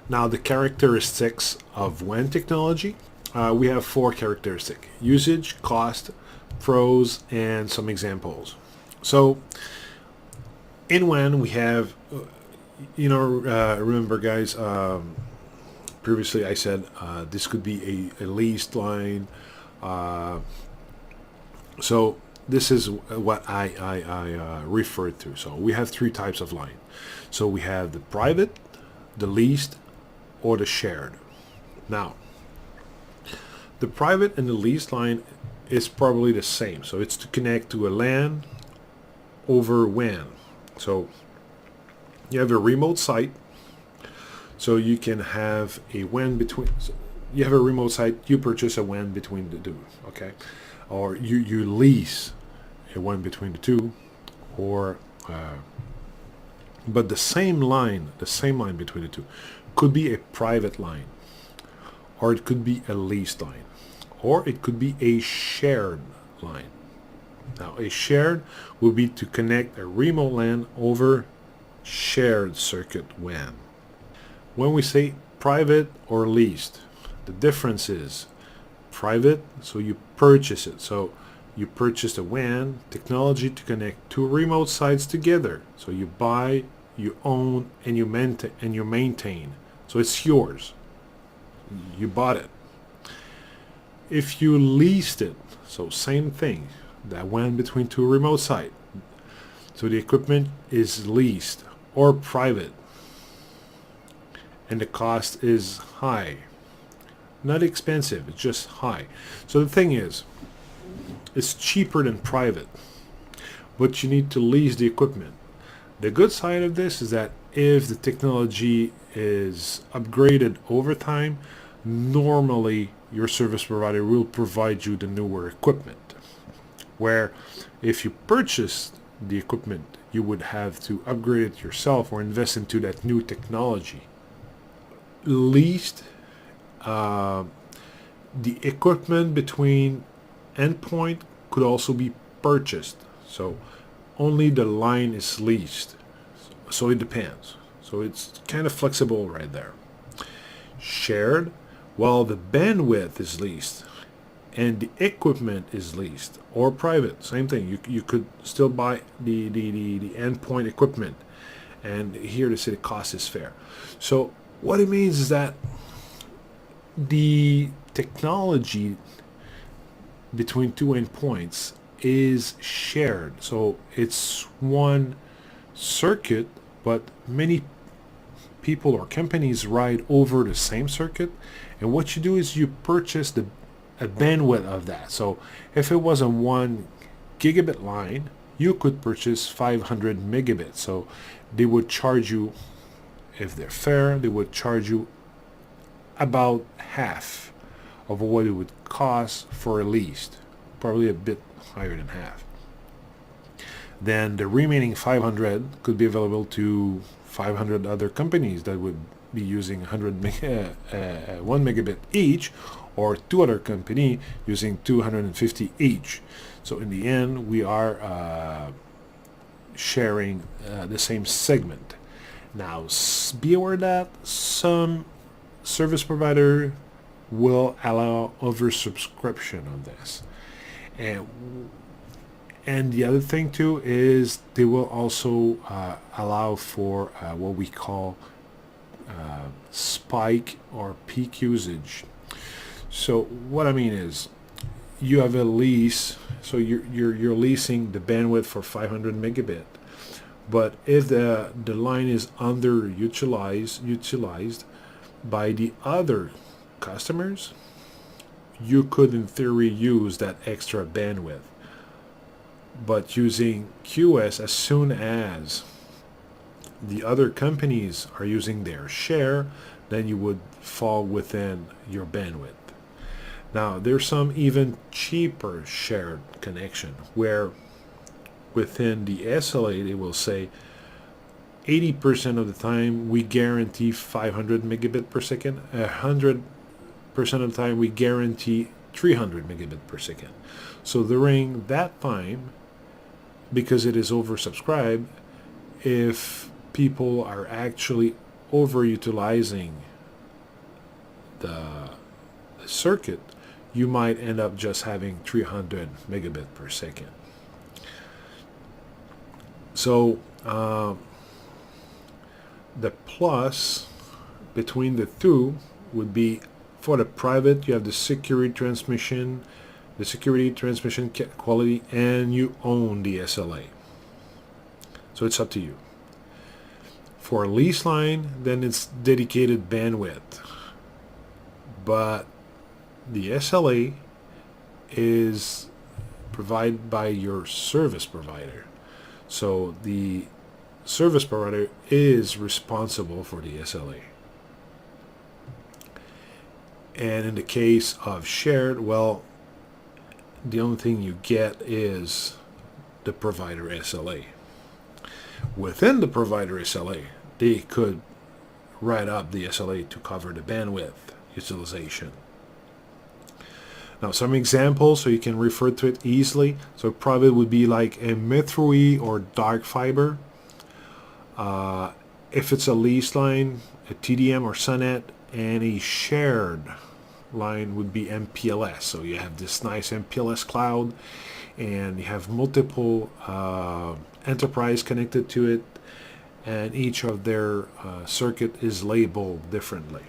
Now, the characteristics of WAN technology, we have four characteristics: usage, cost, pros, and some examples. So in WAN, we have, remember guys, previously I said this could be a leased line. So this is what I referred to. So we have three types of line. So we have the private, the leased, or the shared. Now, the private and the leased line is probably the same. So it's to connect to a LAN over WAN. So you have a remote site, so you can have a WAN between. So you have a remote site, you purchase a WAN between the two, okay? Or you lease a WAN between the two, or but the same line between the two could be a private line, or it could be a leased line, or it could be a shared line. Now, a shared will be to connect a remote LAN over shared circuit WAN. When we say private or leased, the difference is private, so you purchase it. So you purchase a WAN technology to connect two remote sites together. So you buy, you own, and you maintain. So it's yours. You bought it. If you leased it, so same thing, that WAN between two remote sites. So the equipment is leased or private, and the cost is high. Not expensive, it's just high. So the thing is, it's cheaper than private, but you need to lease the equipment. The good side of this is that if the technology is upgraded over time, normally your service provider will provide you the newer equipment. Where if you purchased the equipment, you would have to upgrade it yourself or invest into that new technology. Leased, the equipment between endpoint could also be purchased. So only the line is leased. So it depends. So it's kind of flexible right there. Shared, well, the bandwidth is leased and the equipment is leased or private. Same thing. You could still buy the endpoint equipment, and here they say the cost is fair. So what it means is that the technology between two endpoints is shared. So it's one circuit, but many people or companies ride over the same circuit. And what you do is you purchase a bandwidth of that. So if it was a 1 gigabit line, you could purchase 500 megabits. So they would charge you, if they're fair, they would charge you about half of what it would cost for a leased, probably a bit higher than half. Then the remaining 500 could be available to 500 other companies that would be using 1 megabit each, or two other company using 250 each. So in the end, we are sharing the same segment. Now, be aware that some service provider will allow oversubscription on this. And the other thing too is they will also allow for what we call spike or peak usage. So what I mean is, you have a lease, so you're leasing the bandwidth for 500 megabit. But if the line is underutilized by the other customers, you could in theory use that extra bandwidth. But using QS, as soon as the other companies are using their share, then you would fall within your bandwidth. Now, there's some even cheaper shared connection where within the SLA they will say 80% of the time we guarantee 500 megabit per second, 100% of the time we guarantee 300 megabit per second. So during that time, because it is oversubscribed, if people are actually overutilizing the circuit, you might end up just having 300 megabit per second. So the plus between the two would be, for the private, you have the security transmission quality, and you own the SLA. So it's up to you. For a lease line, then it's dedicated bandwidth. But the SLA is provided by your service provider. So the service provider is responsible for the SLA. And in the case of shared, well, the only thing you get is the provider SLA. Within the provider SLA, they could write up the SLA to cover the bandwidth utilization. Now, some examples so you can refer to it easily. So private would be like a Metro E or dark fiber. If it's a lease line, a TDM or SUNET, and a shared line would be MPLS. So you have this nice MPLS cloud, and you have multiple enterprise connected to it, and each of their circuit is labeled differently.